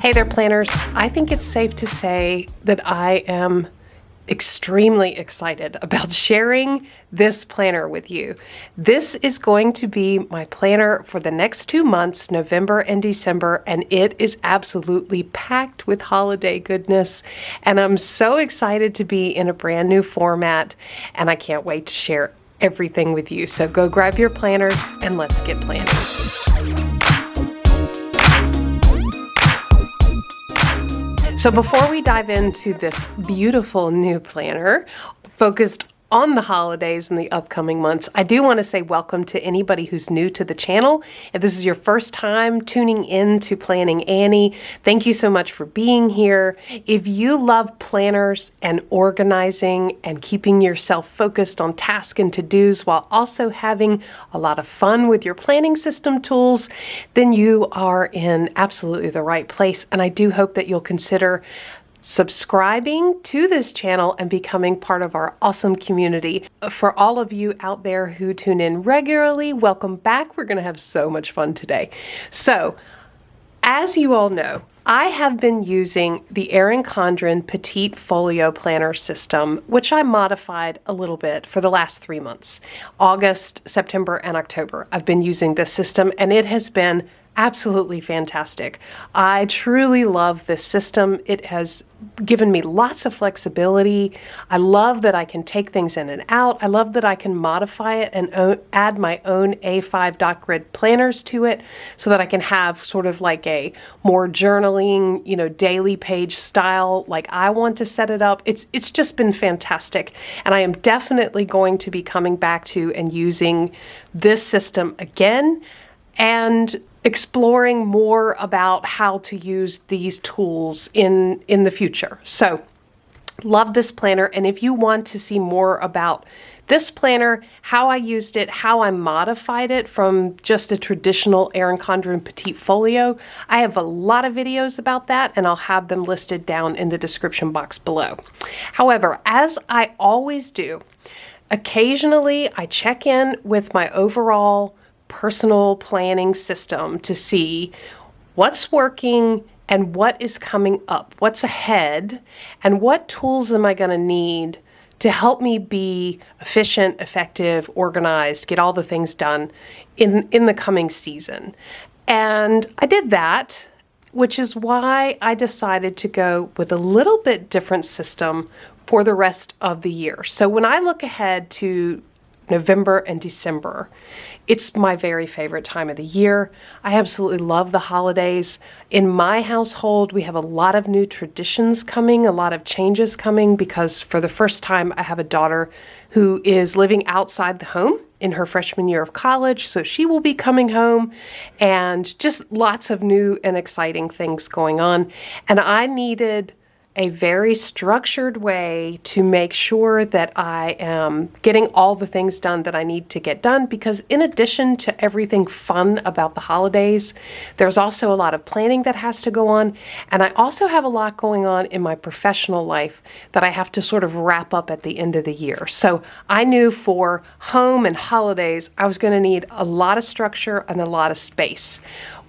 Hey there, planners. I think it's safe to say that I am extremely excited about sharing this planner with you. This is going to be my planner for the next 2 months, November and December, and it is absolutely packed with holiday goodness. And I'm so excited to be in a brand new format, and I can't wait to share everything with you. So go grab your planners and let's get planning. So before we dive into this beautiful new planner focused on the holidays and the upcoming months, I do want to say welcome to anybody who's new to the channel. If this is your first time tuning in to Planning Annie, thank you so much for being here. If you love planners and organizing and keeping yourself focused on tasks and to-dos while also having a lot of fun with your planning system tools, then you are in absolutely the right place. And I do hope that you'll consider subscribing to this channel and becoming part of our awesome community. For all of you out there who tune in regularly, welcome back. We're going to have so much fun today. So, as you all know, I have been using the Erin Condren Petite Folio Planner system, which I modified a little bit for the last 3 months. August, September, and October. I've been using this system, and it has been absolutely fantastic. I truly love this system. It has given me lots of flexibility. I love that I can take things in and out. I love that I can modify it and add my own A5 dot grid planners to it so that I can have sort of like a more journaling, daily page style like I want to set it up. It's just been fantastic. And I am definitely going to be coming back to and using this system again and exploring more about how to use these tools in the future. So, love this planner. And if you want to see more about this planner, how I used it, how I modified it from just a traditional Erin Condren Petite Folio, I have a lot of videos about that, and I'll have them listed down in the description box below. However, as I always do, occasionally I check in with my overall personal planning system to see what's working and what is coming up, what's ahead, and what tools am I going to need to help me be efficient, effective, organized, get all the things done in the coming season. And I did that, which is why I decided to go with a little bit different system for the rest of the year. So when I look ahead to November and December, it's my very favorite time of the year. I absolutely love the holidays. In my household, we have a lot of new traditions coming, a lot of changes coming, because for the first time, I have a daughter who is living outside the home in her freshman year of college. So she will be coming home, and just lots of new and exciting things going on. And I needed a very structured way to make sure that I am getting all the things done that I need to get done, because in addition to everything fun about the holidays, there's also a lot of planning that has to go on, and I also have a lot going on in my professional life that I have to sort of wrap up at the end of the year. So I knew for home and holidays, I was going to need a lot of structure and a lot of space,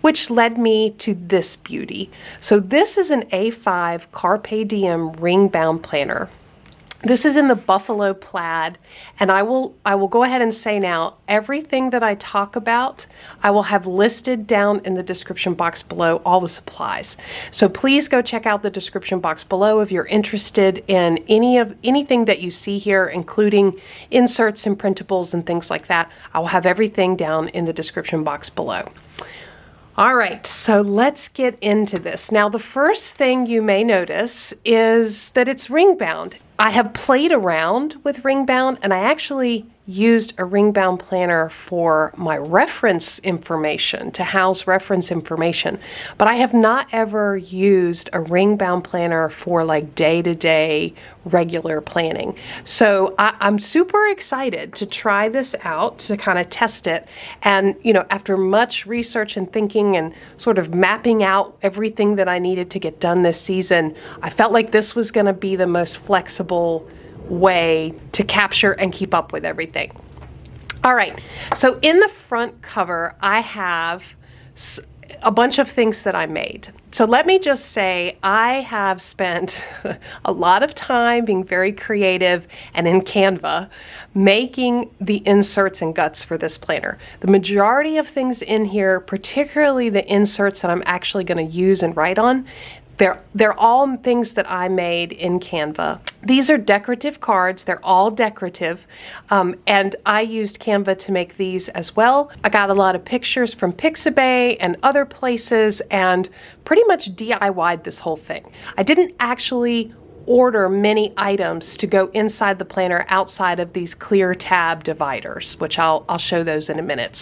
which led me to this beauty. So this is an A5 Carpe Diem ring-bound planner. This is in the buffalo plaid, and I will go ahead and say now, everything that I talk about, I will have listed down in the description box below, all the supplies. So please go check out the description box below if you're interested in anything that you see here, including inserts and printables and things like that. I will have everything down in the description box below. All right, so let's get into this. Now, the first thing you may notice is that it's ring bound. I have played around with ring bound, and I actually used a ring bound planner for my reference information, to house reference information, but I have not ever used a ring bound planner for like day-to-day regular planning. So I'm super excited to try this out, to kind of test it. And, after much research and thinking and sort of mapping out everything that I needed to get done this season, I felt like this was going to be the most flexible way to capture and keep up with everything. All right, so in the front cover, I have a bunch of things that I made. So let me just say I have spent a lot of time being very creative and in Canva making the inserts and guts for this planner. The majority of things in here, particularly the inserts that I'm actually going to use and write on, they're all things that I made in Canva. These are decorative cards. They're all decorative. And I used Canva to make these as well. I got a lot of pictures from Pixabay and other places and pretty much DIY'd this whole thing. I didn't actually order many items to go inside the planner outside of these clear tab dividers, which I'll show those in a minute.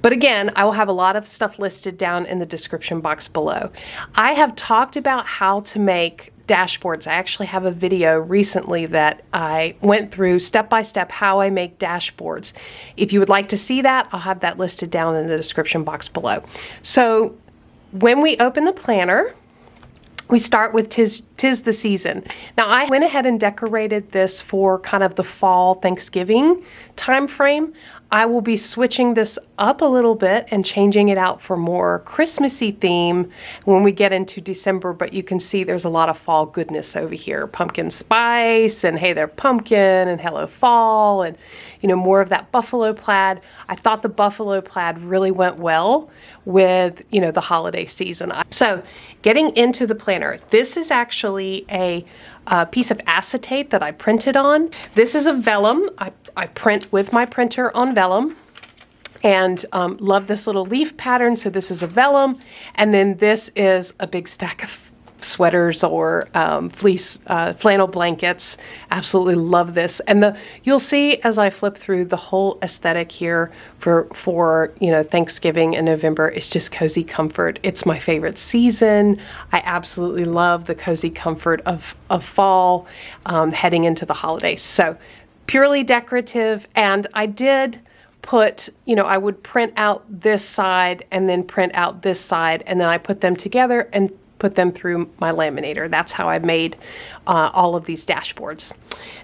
But again, I will have a lot of stuff listed down in the description box below. I have talked about how to make dashboards. I actually have a video recently that I went through step by step how I make dashboards. If you would like to see that, I'll have that listed down in the description box below. So when we open the planner, we start with Tis the Season. Now I went ahead and decorated this for kind of the fall Thanksgiving time frame. I will be switching this up a little bit and changing it out for more Christmassy theme when we get into December, but you can see there's a lot of fall goodness over here. Pumpkin spice and hey there pumpkin and hello fall and more of that buffalo plaid. I thought the buffalo plaid really went well with the holiday season. So getting into the planner, this is actually a piece of acetate that I printed on. This is a vellum. I print with my printer on vellum and love this little leaf pattern. So this is a vellum, and then this is a big stack of sweaters or fleece flannel blankets. Absolutely love this. And you'll see as I flip through the whole aesthetic here for Thanksgiving and November, it's just cozy comfort. It's my favorite season. I absolutely love the cozy comfort of fall heading into the holidays. So purely decorative, and I did put, I would print out this side and then print out this side, and then I put them together and put them through my laminator. That's how I made all of these dashboards.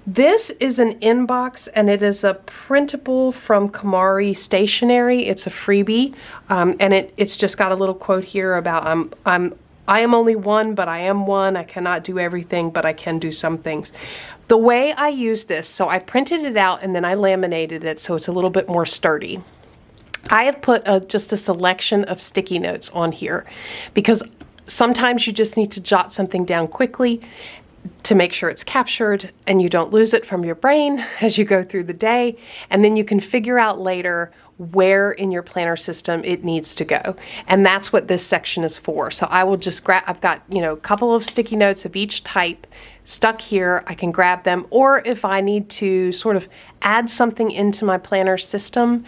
This is an inbox, and it is a printable from Kamari Stationery. It's a freebie, and it's just got a little quote here about I am only one, but I am one. I cannot do everything, but I can do some things. The way I use this, so I printed it out and then I laminated it so it's a little bit more sturdy. I have put just a selection of sticky notes on here because sometimes you just need to jot something down quickly to make sure it's captured and you don't lose it from your brain as you go through the day, and then you can figure out later where in your planner system it needs to go. And that's what this section is for. So I will just grab, I've got, a couple of sticky notes of each type stuck here. I can grab them, or if I need to sort of add something into my planner system,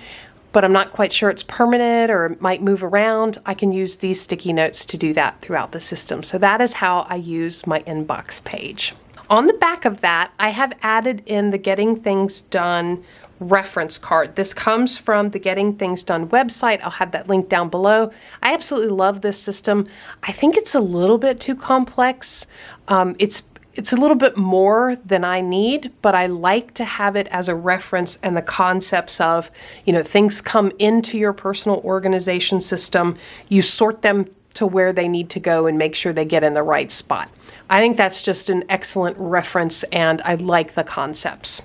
but I'm not quite sure it's permanent or it might move around, I can use these sticky notes to do that throughout the system. So that is how I use my inbox page. On the back of that, I have added in the Getting Things Done reference card. This comes from the Getting Things Done website. I'll have that link down below. I absolutely love this system. I think it's a little bit too complex. It's a little bit more than I need, but I like to have it as a reference, and the concepts of, things come into your personal organization system, you sort them to where they need to go and make sure they get in the right spot. I think that's just an excellent reference, and I like the concepts.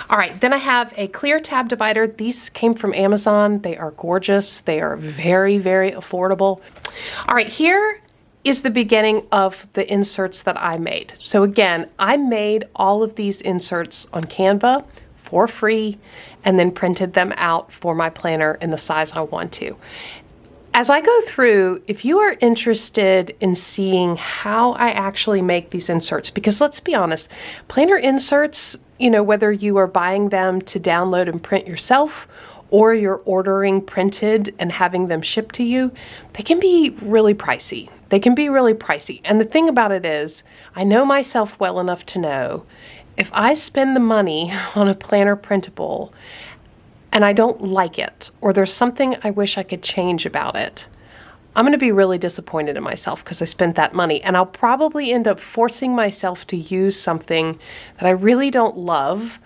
All right, then I have a clear tab divider. These came from Amazon. They are gorgeous. They are very, very affordable. All right, here is the beginning of the inserts that I made. So again, I made all of these inserts on Canva for free and then printed them out for my planner in the size I want to. As I go through, if you are interested in seeing how I actually make these inserts, because let's be honest, planner inserts, whether you are buying them to download and print yourself or you're ordering printed and having them shipped to you, they can be really pricey. They can be really pricey. And the thing about it is, I know myself well enough to know if I spend the money on a planner printable and I don't like it, or there's something I wish I could change about it, I'm going to be really disappointed in myself because I spent that money. And I'll probably end up forcing myself to use something that I really don't love,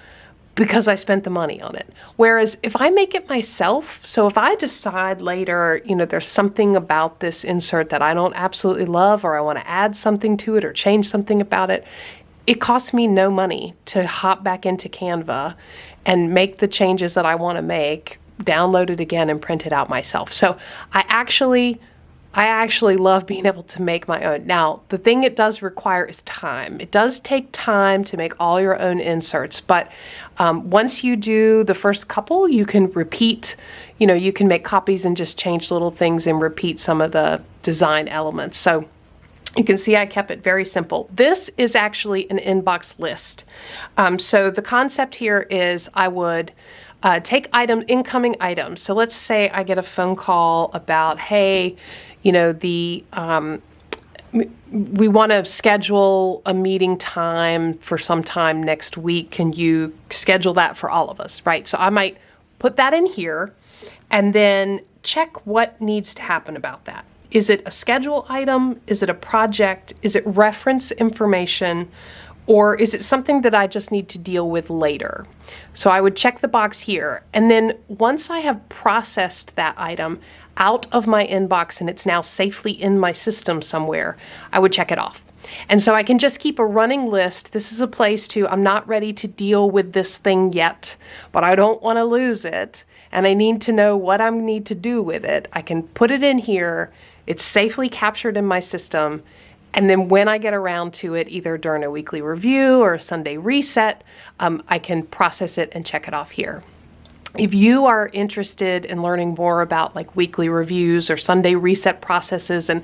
because I spent the money on it. Whereas if I make it myself, so if I decide later, there's something about this insert that I don't absolutely love, or I want to add something to it or change something about it, it costs me no money to hop back into Canva and make the changes that I want to make, download it again, and print it out myself. So I actually love being able to make my own. Now, the thing it does require is time. It does take time to make all your own inserts, but once you do the first couple, you can repeat, you can make copies and just change little things and repeat some of the design elements. So you can see I kept it very simple. This is actually an inbox list. So the concept here is I would take incoming items. So let's say I get a phone call about, hey, we want to schedule a meeting time for sometime next week. Can you schedule that for all of us, right? So I might put that in here and then check what needs to happen about that. Is it a schedule item? Is it a project? Is it reference information? Or is it something that I just need to deal with later? So I would check the box here. And then once I have processed that item out of my inbox and it's now safely in my system somewhere, I would check it off. And so I can just keep a running list. This is a place I'm not ready to deal with this thing yet, but I don't want to lose it. And I need to know what I need to do with it. I can put it in here. It's safely captured in my system. And then when I get around to it, either during a weekly review or a Sunday reset, I can process it and check it off here. If you are interested in learning more about like weekly reviews or Sunday reset processes and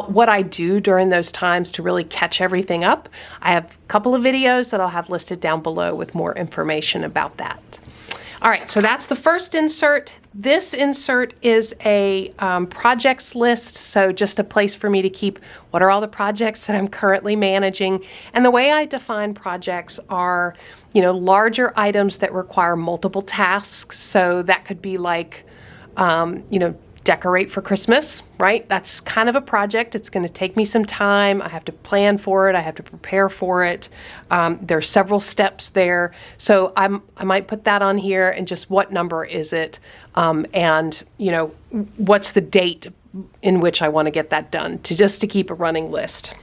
what I do during those times to really catch everything up, I have a couple of videos that I'll have listed down below with more information about that. All right, so that's the first insert. This insert is a projects list, so just a place for me to keep what are all the projects that I'm currently managing. And the way I define projects are, larger items that require multiple tasks. So that could be like, decorate for Christmas, right? That's kind of a project. It's going to take me some time. I have to plan for it. I have to prepare for it. There are several steps there. So I might put that on here and just what number is it? And, what's the date in which I want to get that done to keep a running list.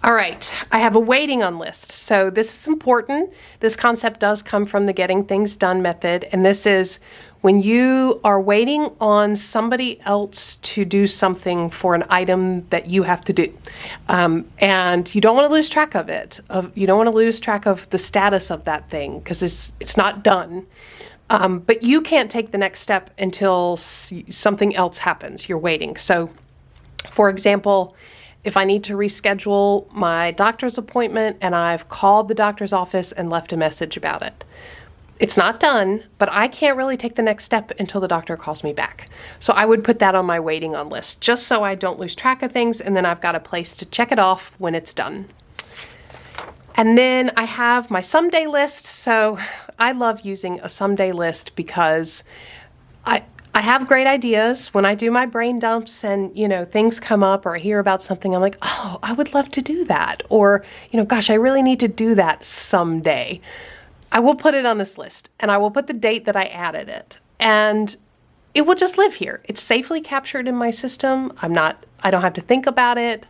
All right, I have a waiting on list. So this is important. This concept does come from the Getting Things Done method, and this is when you are waiting on somebody else to do something for an item that you have to do. And you don't want to lose track of it. You don't want to lose track of the status of that thing because it's not done. But you can't take the next step until something else happens. You're waiting. So, for example, if I need to reschedule my doctor's appointment and I've called the doctor's office and left a message about it, it's not done, but I can't really take the next step until the doctor calls me back. So I would put that on my waiting on list just so I don't lose track of things, and then I've got a place to check it off when it's done. And then I have my someday list. So I love using a someday list because I have great ideas when I do my brain dumps and, things come up or I hear about something. I'm like, oh, I would love to do that. Or, gosh, I really need to do that someday. I will put it on this list and I will put the date that I added it. And it will just live here. It's safely captured in my system. I don't have to think about it.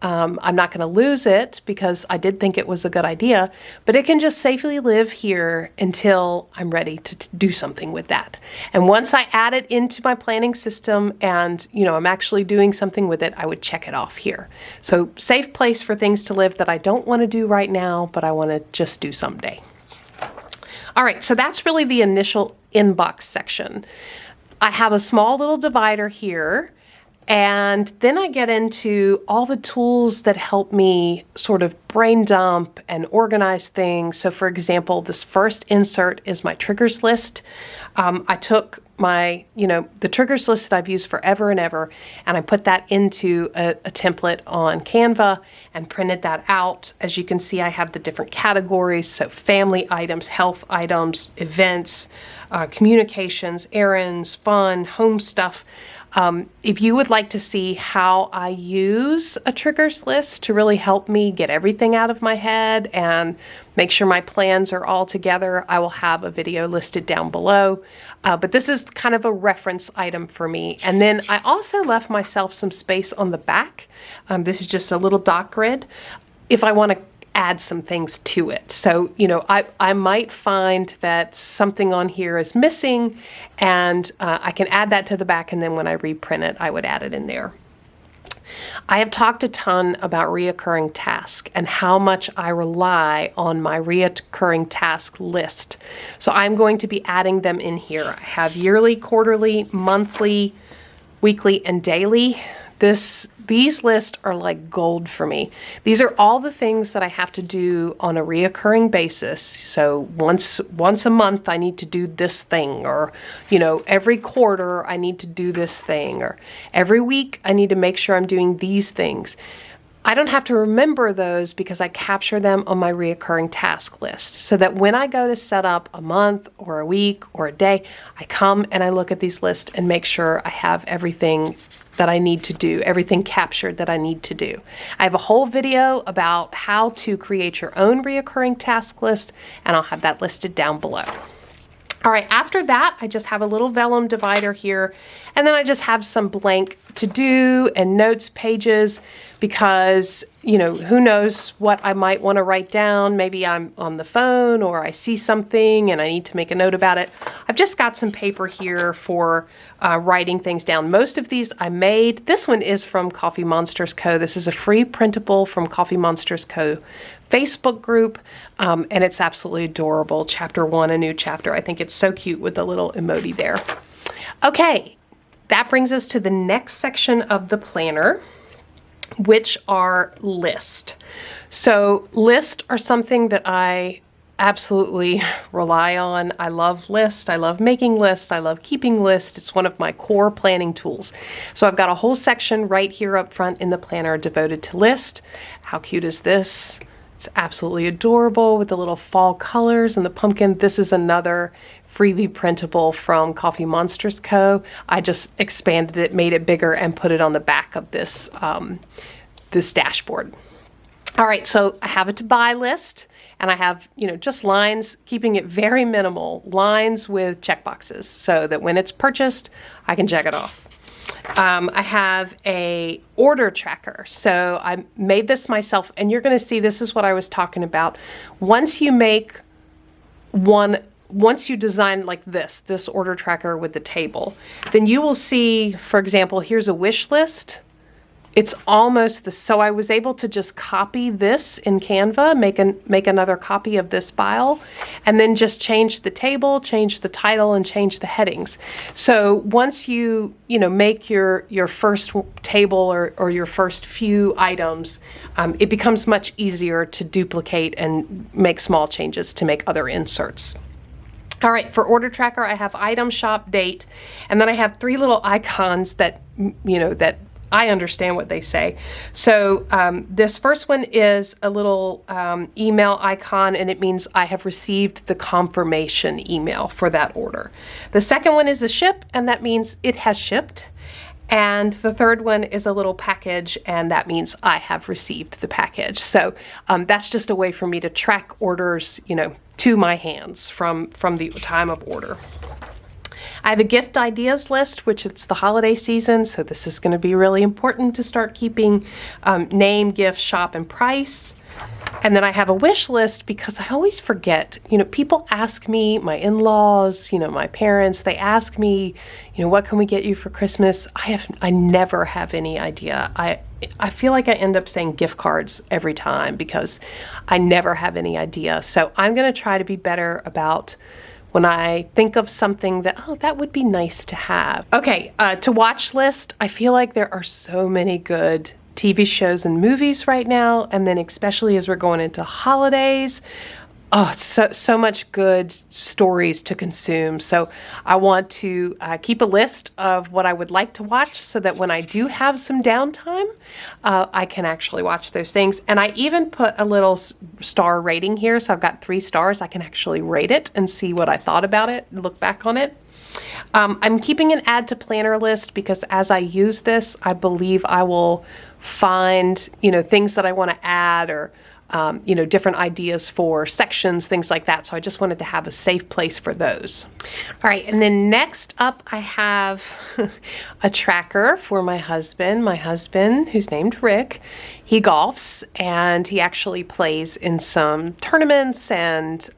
I'm not going to lose it because I did think it was a good idea, but it can just safely live here until I'm ready to do something with that. And once I add it into my planning system and, I'm actually doing something with it, I would check it off here. So safe place for things to live that I don't want to do right now, but I want to just do someday. All right, so that's really the initial inbox section. I have a small little divider here. And then I get into all the tools that help me sort of brain dump and organize things. So for example, this first insert is my triggers list. I took the triggers list that I've used forever and ever, and I put that into a template on Canva and printed that out. As you can see, I have the different categories. So family items, health items, events, communications, errands, fun, home stuff. If you would like to see how I use a triggers list to really help me get everything everything out of my head and make sure my plans are all together, I will have a video listed down below. But this is kind of a reference item for me. And then I also left myself some space on the back. This is just a little dot grid if I want to add some things to it. So, you know, I might find that something on here is missing, and I can add that to the back, and then when I reprint it, I would add it in there. I have talked a ton about reoccurring tasks and how much I rely on my reoccurring task list. So I'm going to be adding them in here. I have yearly, quarterly, monthly, weekly, and daily. These lists are like gold for me. These are all the things that I have to do on a reoccurring basis. So once a month I need to do this thing, or you know, every quarter I need to do this thing, or every week I need to make sure I'm doing these things. I don't have to remember those because I capture them on my reoccurring task list, so that when I go to set up a month or a week or a day, I come and I look at these lists and make sure I have everything that I need to do, everything captured that I need to do. I have a whole video about how to create your own reoccurring task list, and I'll have that listed down below. All right, after that, I just have a little vellum divider here, and then I just have some blank to do and notes pages, because, you know, who knows what I might want to write down. Maybe I'm on the phone or I see something and I need to make a note about it. I've just got some paper here for writing things down. Most of these I made. This one is from Coffee Monsters Co. This is a free printable from Coffee Monsters Co. Facebook group, and it's absolutely adorable. Chapter 1, a new chapter. I think it's so cute with the little emoji there. Okay, that brings us to the next section of the planner, which are lists. So lists are something that I absolutely rely on. I love lists. I love making lists. I love keeping lists. It's one of my core planning tools. So I've got a whole section right here up front in the planner devoted to list. How cute is this? It's absolutely adorable with the little fall colors and the pumpkin. This is another freebie printable from Coffee Monsters Co. I just expanded it, made it bigger, and put it on the back of this, this dashboard. All right, so I have a to buy list, and I have, you know, just lines, keeping it very minimal, lines with checkboxes, so that when it's purchased, I can check it off. I have a order tracker. So I made this myself, and you're going to see this is what I was talking about. Once you design like this order tracker with the table, then you will see, for example, here's a wish list. It's almost the, so I was able to just copy this in Canva, make another copy of this file, and then just change the table, change the title, and change the headings. So once you make your first table or your first few items, it becomes much easier to duplicate and make small changes to make other inserts. All right, for order tracker, I have item, shop, date, and then I have three little icons that, that I understand what they say. So this first one is a little email icon, and it means I have received the confirmation email for that order. The second one is a ship, and that means it has shipped. And the third one is a little package, and that means I have received the package. So that's just a way for me to track orders, to my hands from the time of order. I have a gift ideas list, which it's the holiday season, so this is going to be really important to start keeping name, gift, shop, and price. And then I have a wish list because I always forget. People ask me, my in-laws, my parents, they ask me, what can we get you for Christmas? I never have any idea. I feel like I end up saying gift cards every time because I never have any idea. So I'm going to try to be better about when I think of something that would be nice to have. Okay, to watch list, I feel like there are so many good TV shows and movies right now, and then especially as we're going into holidays, so much good stories to consume. So I want to keep a list of what I would like to watch so that when I do have some downtime, I can actually watch those things. And I even put a little star rating here. So I've got 3 stars. I can actually rate it and see what I thought about it, look back on it. I'm keeping an add to planner list because as I use this, I believe I will find, things that I want to add or different ideas for sections, things like that. So I just wanted to have a safe place for those. All right, and then next up I have a tracker for my husband. My husband, who's named Rick, he golfs and he actually plays in some tournaments and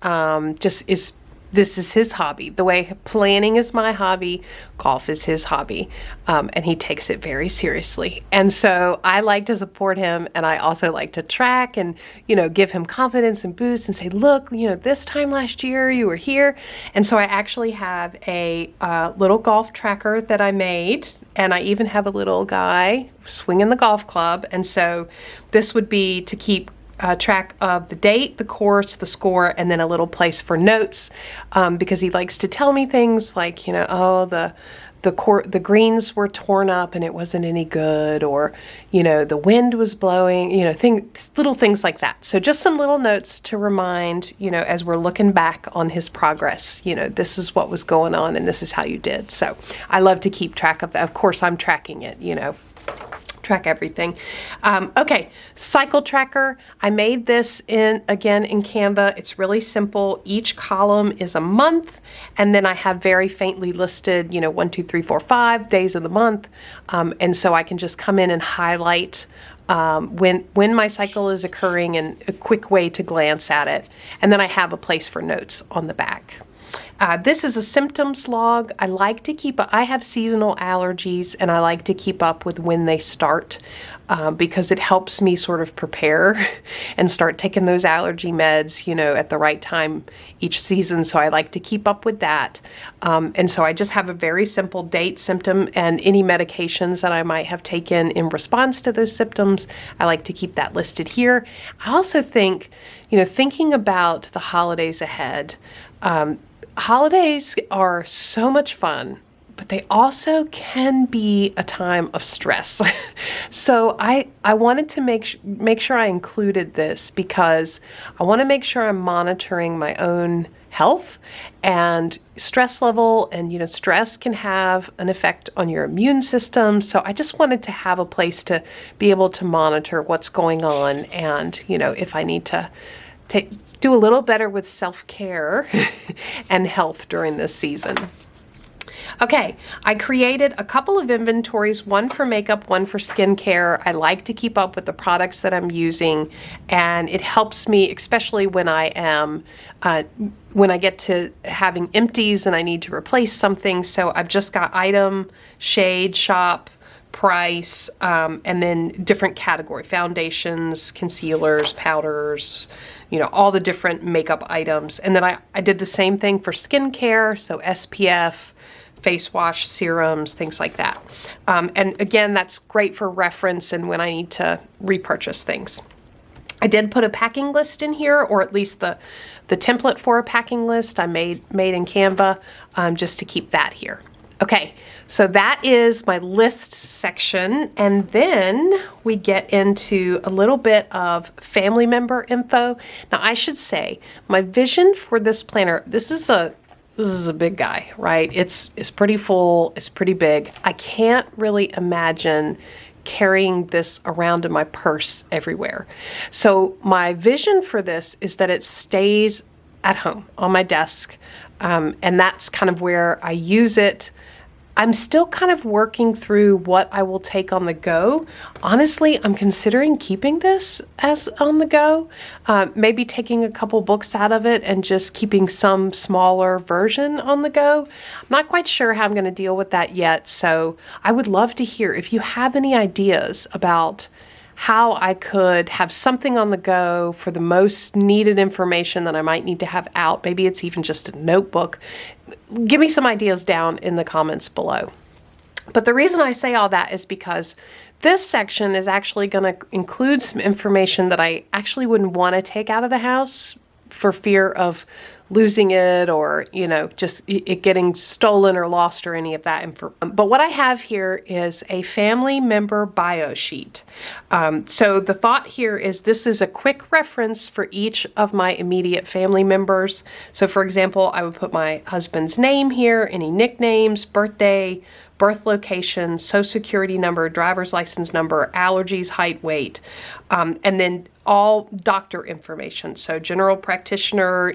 this is his hobby. The way planning is my hobby, golf is his hobby, and he takes it very seriously. And so I like to support him, and I also like to track and, give him confidence and boost and say, look, this time last year you were here. And so I actually have a little golf tracker that I made, and I even have a little guy swinging the golf club. And so this would be to keep track of the date, the course, the score, and then a little place for notes, because he likes to tell me things like, the greens were torn up and it wasn't any good, or the wind was blowing, little things like that. So just some little notes to remind, as we're looking back on his progress, this is what was going on and this is how you did. So I love to keep track of that. Of course, I'm tracking it, track everything. Okay, cycle tracker. I made this again in Canva. It's really simple. Each column is a month, and then I have very faintly listed, 1, 2, 3, 4, 5 days of the month, and so I can just come in and highlight when my cycle is occurring and a quick way to glance at it. And then I have a place for notes on the back. This is a symptoms log. I have seasonal allergies, and I like to keep up with when they start because it helps me sort of prepare and start taking those allergy meds, at the right time each season. So I like to keep up with that. And so I just have a very simple date, symptom, and any medications that I might have taken in response to those symptoms. I like to keep that listed here. I also think, thinking about the holidays ahead, holidays are so much fun, but they also can be a time of stress. So I wanted to make sure I included this because I want to make sure I'm monitoring my own health and stress level, and stress can have an effect on your immune system. So I just wanted to have a place to be able to monitor what's going on, and if I need to do a little better with self-care and health during this season. Okay, I created a couple of inventories, one for makeup, one for skincare. I like to keep up with the products that I'm using, and it helps me, especially when I get to having empties and I need to replace something. So I've just got item, shade, shop, price, and then different category, foundations, concealers, powders, all the different makeup items. And then I did the same thing for skincare, so SPF, face wash, serums, things like that. And again, that's great for reference and when I need to repurchase things. I did put a packing list in here, or at least the template for a packing list I made in Canva, just to keep that here. Okay, so that is my list section, and then we get into a little bit of family member info. Now, I should say, my vision for this planner, this is a big guy, right? It's pretty full, it's pretty big. I can't really imagine carrying this around in my purse everywhere. So my vision for this is that it stays at home on my desk, and that's kind of where I use it. I'm still kind of working through what I will take on the go. Honestly, I'm considering keeping this as on the go, maybe taking a couple books out of it and just keeping some smaller version on the go. I'm not quite sure how I'm going to deal with that yet, so I would love to hear if you have any ideas about how I could have something on the go for the most needed information that I might need to have out. Maybe it's even just a notebook. Give me some ideas down in the comments below. But the reason I say all that is because this section is actually going to include some information that I actually wouldn't want to take out of the house for fear of losing it or, just it getting stolen or lost or any of that. But what I have here is a family member bio sheet. So the thought here is this is a quick reference for each of my immediate family members. So for example, I would put my husband's name here, any nicknames, birth birth location, social security number, driver's license number, allergies, height, weight, and then all doctor information. So general practitioner,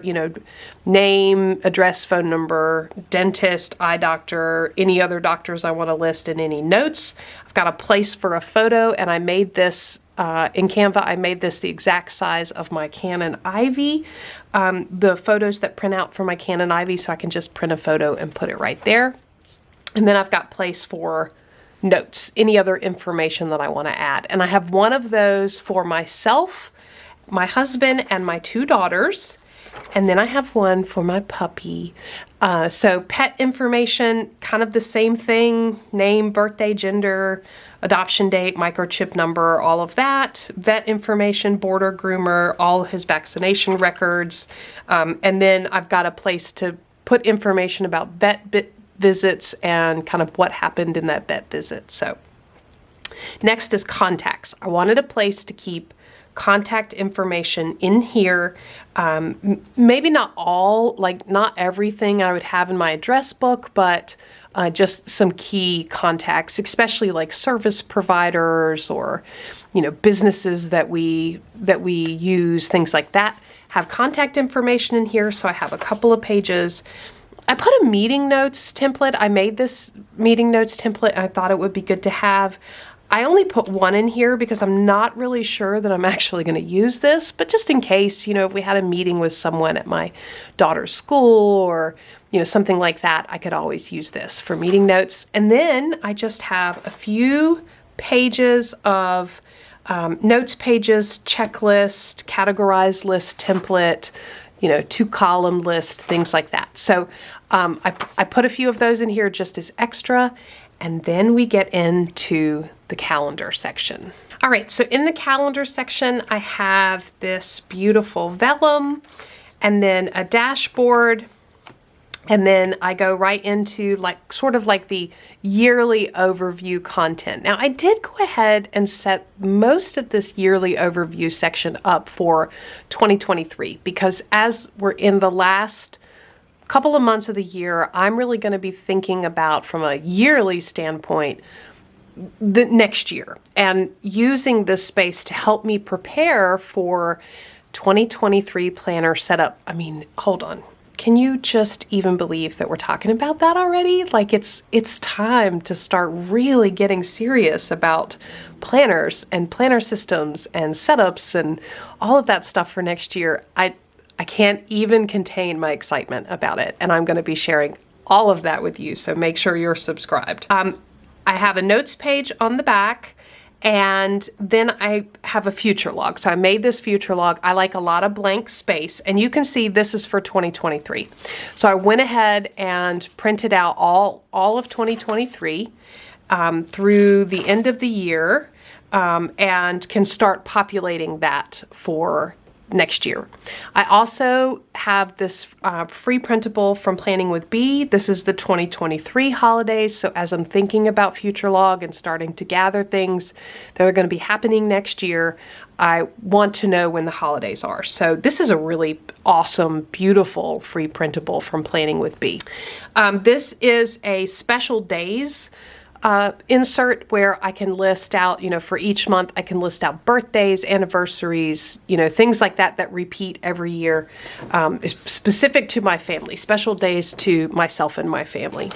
name, address, phone number, dentist, eye doctor, any other doctors I want to list, and any notes. I've got a place for a photo, and I made this in Canva. I made this the exact size of my Canon Ivy, the photos that print out for my Canon Ivy, so I can just print a photo and put it right there. And then I've got place for notes, any other information that I want to add. And I have one of those for myself, my husband, and my 2 daughters. And then I have one for my puppy. So pet information, kind of the same thing: name, birthday, gender, adoption date, microchip number, all of that. Vet information, boarder, groomer, all his vaccination records. And then I've got a place to put information about vet visits and kind of what happened in that vet visit. So next is contacts. I wanted a place to keep contact information in here. Maybe not all, like not everything I would have in my address book, but just some key contacts, especially like service providers or, businesses that we use, things like that. Have contact information in here. So I have a couple of pages. I put a meeting notes template. I made this meeting notes template. I thought it would be good to have. I only put one in here because I'm not really sure that I'm actually going to use this, but just in case, if we had a meeting with someone at my daughter's school or, something like that, I could always use this for meeting notes. And then I just have a few pages of notes pages, checklist, categorized list template, 2-column list, things like that. So I put a few of those in here just as extra. And then we get into the calendar section. All right, so in the calendar section, I have this beautiful vellum and then a dashboard. And then I go right into sort of like the yearly overview content. Now, I did go ahead and set most of this yearly overview section up for 2023 because as we're in the last couple of months of the year, I'm really going to be thinking about, from a yearly standpoint, the next year and using this space to help me prepare for 2023 planner setup. I mean, hold on. Can you just even believe that we're talking about that already? Like it's time to start really getting serious about planners and planner systems and setups and all of that stuff for next year. I can't even contain my excitement about it, and I'm going to be sharing all of that with you, so make sure you're subscribed. I have a notes page on the back, and then I have a future log. So I made this future log. I like a lot of blank space, and you can see this is for 2023. So I went ahead and printed out all of 2023 through the end of the year, and can start populating that for next year. I also have this free printable from Planning with Bee. This is the 2023 holidays. So as I'm thinking about future log and starting to gather things that are going to be happening next year, I want to know when the holidays are. So this is a really awesome, beautiful free printable from Planning with Bee. This is a special days insert where I can list out, for each month, I can list out birthdays, anniversaries, things like that repeat every year, specific to my family, special days to myself and my family.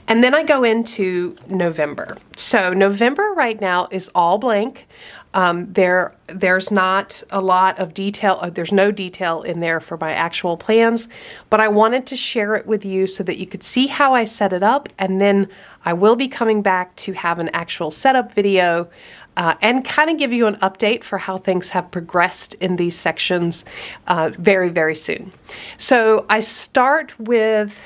And then I go into November. So November right now is all blank. There's not a lot of detail. There's no detail in there for my actual plans, but I wanted to share it with you so that you could see how I set it up. And then I will be coming back to have an actual setup video and kind of give you an update for how things have progressed in these sections very, very soon. So I start with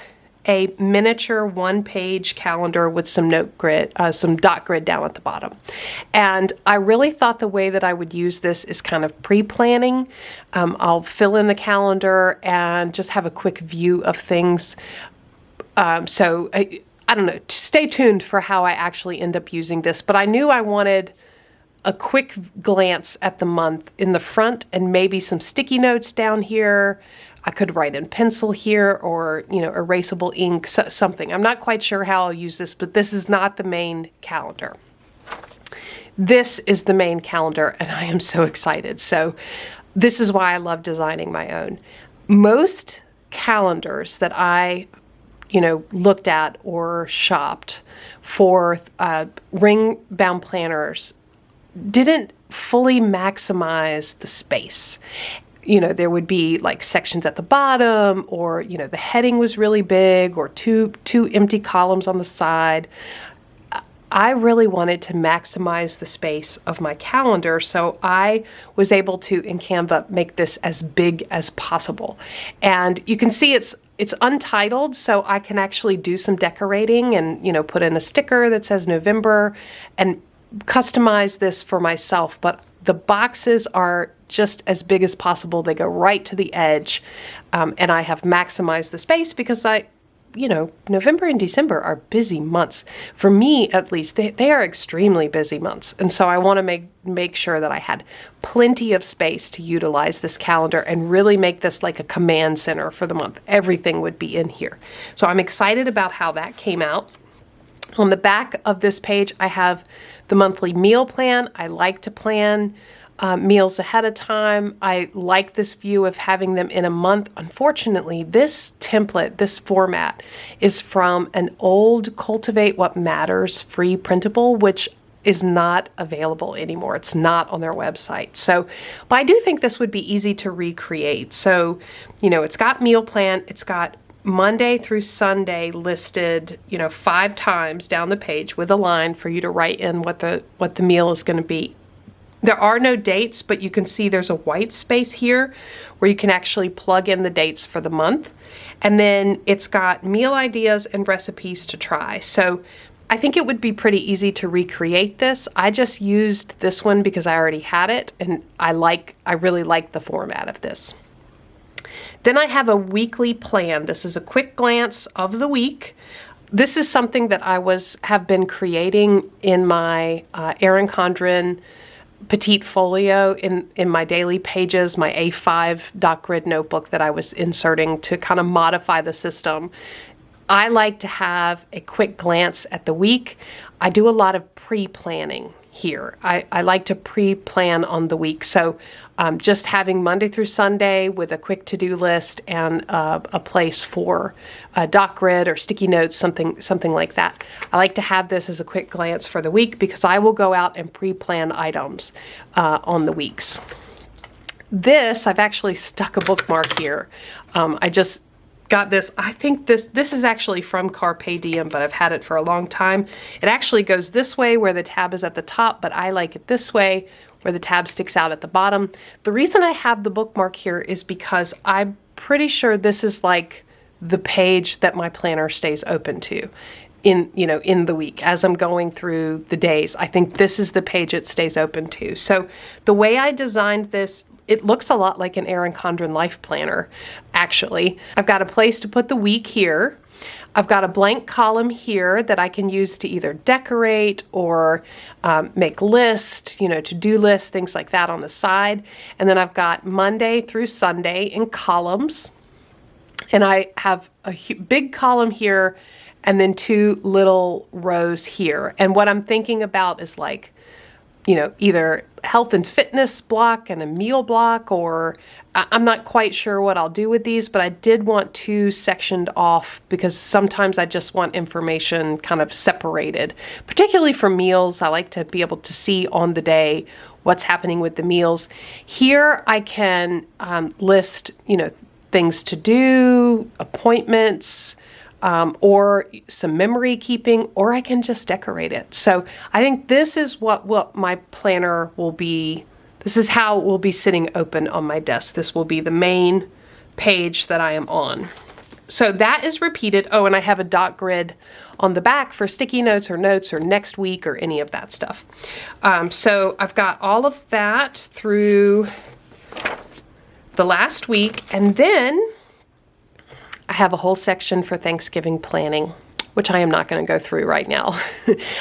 a miniature one-page calendar with some note grid, some dot grid down at the bottom. And I really thought the way that I would use this is kind of pre-planning. I'll fill in the calendar and just have a quick view of things. So I don't know, stay tuned for how I actually end up using this, but I knew I wanted a quick glance at the month in the front and maybe some sticky notes down here, I could write in pencil here or, erasable ink, something. I'm not quite sure how I'll use this, but this is not the main calendar. This is the main calendar, and I am so excited. So this is why I love designing my own. Most calendars that I looked at or shopped for ring-bound planners didn't fully maximize the space. There would be like sections at the bottom, or, the heading was really big, or two empty columns on the side. I really wanted to maximize the space of my calendar, so I was able to, in Canva, make this as big as possible. And you can see it's untitled, so I can actually do some decorating and, put in a sticker that says November and customize this for myself. But the boxes are just as big as possible. They go right to the edge, and I have maximized the space because November and December are busy months. For me, at least, they are extremely busy months. And so I want to make sure that I had plenty of space to utilize this calendar and really make this like a command center for the month. Everything would be in here. So I'm excited about how that came out. On the back of this page, I have the monthly meal plan. I like to plan meals ahead of time. I like this view of having them in a month. Unfortunately, this template, this format, is from an old Cultivate What Matters free printable, which is not available anymore. It's not on their website. So, but I do think this would be easy to recreate. So, it's got meal plan. It's got Monday through Sunday listed, 5 times down the page with a line for you to write in what the meal is going to be. There are no dates, but you can see there's a white space here where you can actually plug in the dates for the month. And then it's got meal ideas and recipes to try. So I think it would be pretty easy to recreate this. I just used this one because I already had it, and I really like the format of this. Then I have a weekly plan. This is a quick glance of the week. This is something that I have been creating in my Erin Condren Petite Folio in my daily pages, my A5 dot grid notebook that I was inserting to kind of modify the system. I like to have a quick glance at the week. I do a lot of pre-planning here. I like to pre-plan on the week. So just having Monday through Sunday with a quick to-do list and a place for a dot grid or sticky notes, something like that. I like to have this as a quick glance for the week because I will go out and pre-plan items on the weeks. I've actually stuck a bookmark here. I just got this. I think this is actually from Carpe Diem, but I've had it for a long time. It actually goes this way where the tab is at the top, but I like it this way where the tab sticks out at the bottom. The reason I have the bookmark here is because I'm pretty sure this is like the page that my planner stays open to in the week as I'm going through the days. I think this is the page it stays open to. So the way I designed this, it looks a lot like an Erin Condren life planner, actually. I've got a place to put the week here. I've got a blank column here that I can use to either decorate or make lists, to-do lists, things like that on the side. And then I've got Monday through Sunday in columns. And I have a big column here and then 2 little rows here. And what I'm thinking about is like, either health and fitness block and a meal block, or I'm not quite sure what I'll do with these, but I did want 2 sectioned off because sometimes I just want information kind of separated. Particularly for meals, I like to be able to see on the day what's happening with the meals. Here I can list, things to do, appointments, or some memory keeping, or I can just decorate it. So I think this is what my planner will be. This is how it will be sitting open on my desk. This will be the main page that I am on. So that is repeated. Oh, and I have a dot grid on the back for sticky notes or next week or any of that stuff. So I've got all of that through the last week, and then I have a whole section for Thanksgiving planning, which I am not going to go through right now.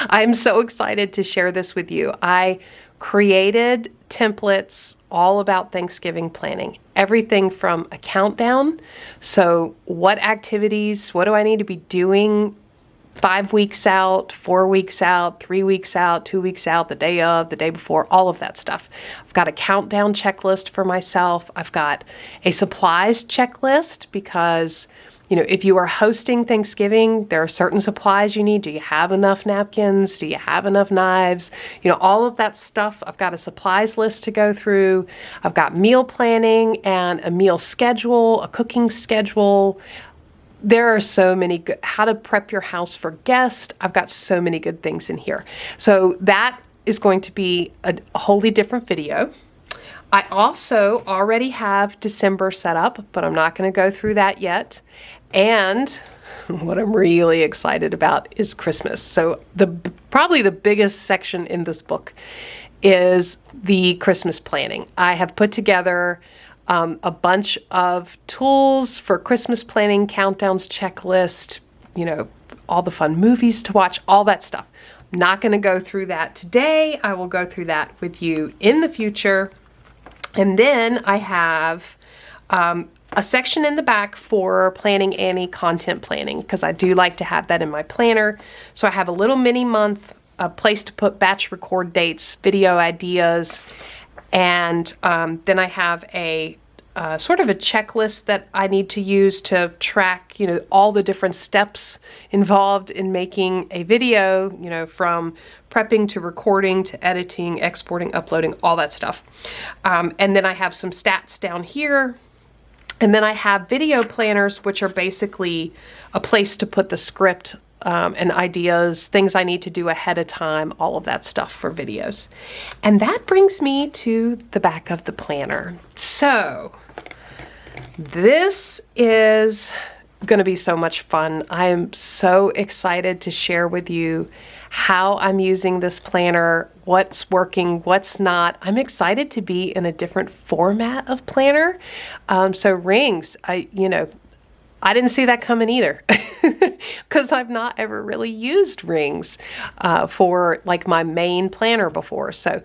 I'm so excited to share this with you. I created templates all about Thanksgiving planning. Everything from a countdown. So what activities, what do I need to be doing 5 weeks out, 4 weeks out, 3 weeks out, 2 weeks out, the day of, the day before, all of that stuff. I've got a countdown checklist for myself. I've got a supplies checklist because, you know, if you are hosting Thanksgiving, there are certain supplies you need. Do you have enough napkins? Do you have enough knives? You know, all of that stuff. I've got a supplies list to go through. I've got meal planning and a meal schedule, a cooking schedule. There are so many good, how to prep your house for guests. I've got so many good things in here. So that is going to be a wholly different video. I also already have December set up, but I'm not going to go through that yet. And what I'm really excited about is Christmas. So probably the biggest section in this book is the Christmas planning. I have put together a bunch of tools for Christmas planning, countdowns, checklist, you know, all the fun movies to watch, all that stuff. I'm not going to go through that today. I will go through that with you in the future. And then I have a section in the back for Planning Annie content planning, because I do like to have that in my planner. So I have a little mini month, a place to put batch record dates, video ideas, and then I have a sort of a checklist that I need to use to track, you know, all the different steps involved in making a video, you know, from prepping to recording to editing, exporting, uploading, all that stuff. And then I have some stats down here. And then I have video planners, which are basically a place to put the script and ideas, things I need to do ahead of time, all of that stuff for videos. And that brings me to the back of the planner. So this is going to be so much fun. I am so excited to share with you how I'm using this planner, what's working, what's not. I'm excited to be in a different format of planner. So rings, I didn't see that coming either because I've not ever really used rings for like my main planner before. So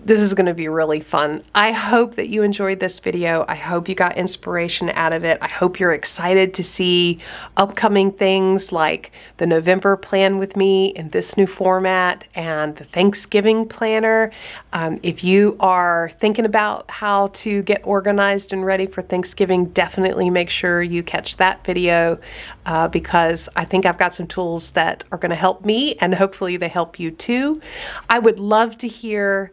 this is going to be really fun. I hope that you enjoyed this video. I hope you got inspiration out of it. I hope you're excited to see upcoming things like the November plan with me in this new format and the Thanksgiving planner. If you are thinking about how to get organized and ready for Thanksgiving, definitely make sure you catch that video because I think I've got some tools that are going to help me and hopefully they help you too. I would love to hear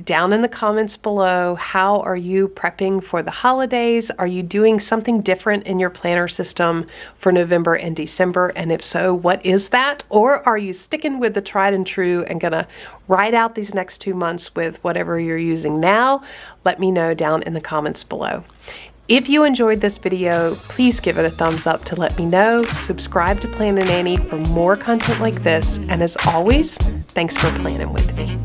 down in the comments below, how are you prepping for the holidays? Are you doing something different in your planner system for November and December? And if so, what is that? Or are you sticking with the tried and true and gonna ride out these next 2 months with whatever you're using now? Let me know down in the comments below. If you enjoyed this video, please give it a thumbs up to let me know. Subscribe to Planning Annie for more content like this. And as always, thanks for planning with me.